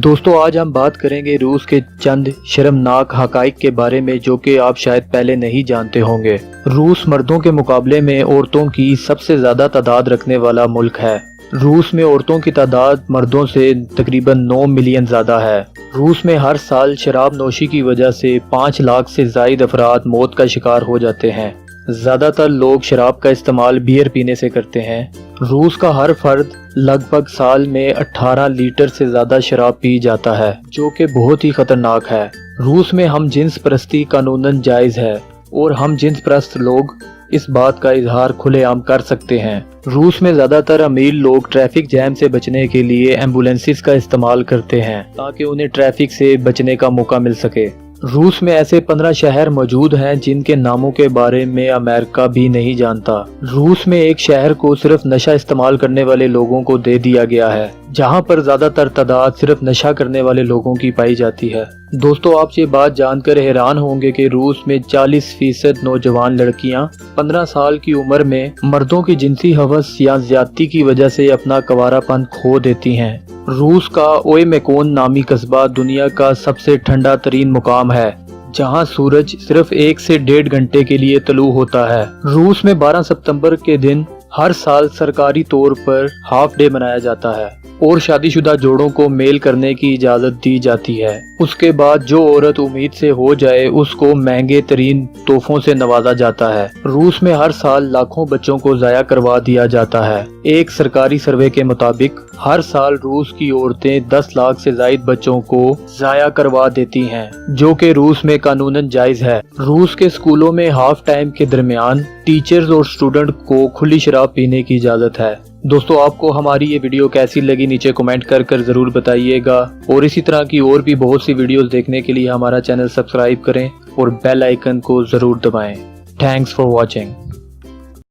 دوستو آج ہم بات کریں گے روس کے چند شرمناک حقائق کے بارے میں جو کہ آپ شاید پہلے نہیں جانتے ہوں گے۔ روس مردوں کے مقابلے میں عورتوں کی سب سے زیادہ تعداد رکھنے والا ملک ہے۔ روس میں عورتوں کی تعداد مردوں سے تقریباً 9 ملین زیادہ ہے۔ روس میں ہر سال شراب نوشی کی وجہ سے 5 لاکھ سے زائد افراد موت کا شکار ہو جاتے ہیں۔ زیادہ تر لوگ شراب کا استعمال بیئر پینے سے کرتے ہیں۔ روس کا ہر فرد لگ بھگ سال میں 18 لیٹر سے زیادہ شراب پی جاتا ہے، جو کہ بہت ہی خطرناک ہے۔ روس میں ہم جنس پرستی قانوناً جائز ہے اور ہم جنس پرست لوگ اس بات کا اظہار کھلے عام کر سکتے ہیں۔ روس میں زیادہ تر امیر لوگ ٹریفک جیم سے بچنے کے لیے ایمبولینسز کا استعمال کرتے ہیں تاکہ انہیں ٹریفک سے بچنے کا موقع مل سکے۔ روس میں ایسے 15 شہر موجود ہیں جن کے ناموں کے بارے میں امریکہ بھی نہیں جانتا۔ روس میں ایک شہر کو صرف نشہ استعمال کرنے والے لوگوں کو دے دیا گیا ہے، جہاں پر زیادہ تر تعداد صرف نشہ کرنے والے لوگوں کی پائی جاتی ہے۔ دوستو آپ یہ بات جان کر حیران ہوں گے کہ روس میں 40% نوجوان لڑکیاں 15 سال کی عمر میں مردوں کی جنسی ہوس یا زیادتی کی وجہ سے اپنا کنوارا پن کھو دیتی ہیں۔ روس کا اوئمیکون نامی قصبہ دنیا کا سب سے ٹھنڈا ترین مقام ہے، جہاں سورج صرف 1 سے 1.5 گھنٹے کے لیے طلوع ہوتا ہے۔ روس میں 12 ستمبر کے دن ہر سال سرکاری طور پر ہاف ڈے منایا جاتا ہے اور شادی شدہ جوڑوں کو میل کرنے کی اجازت دی جاتی ہے۔ اس کے بعد جو عورت امید سے ہو جائے اس کو مہنگے ترین تحفوں سے نوازا جاتا ہے۔ روس میں ہر سال لاکھوں بچوں کو ضائع کروا دیا جاتا ہے۔ ایک سرکاری سروے کے مطابق ہر سال روس کی عورتیں 10 لاکھ سے زائد بچوں کو ضائع کروا دیتی ہیں، جو کہ روس میں قانوناً جائز ہے۔ روس کے اسکولوں میں ہاف ٹائم کے درمیان ٹیچرز اور اسٹوڈنٹ کو کھلی شراب پینے کی اجازت ہے۔ دوستو آپ کو ہماری یہ ویڈیو کیسی لگی نیچے کمنٹ کر ضرور بتائیے گا، اور اسی طرح کی اور بھی بہت سی ویڈیوز دیکھنے کے لیے ہمارا چینل سبسکرائب کریں اور بیل آئیکن کو ضرور دبائیں۔ Thanks for watching.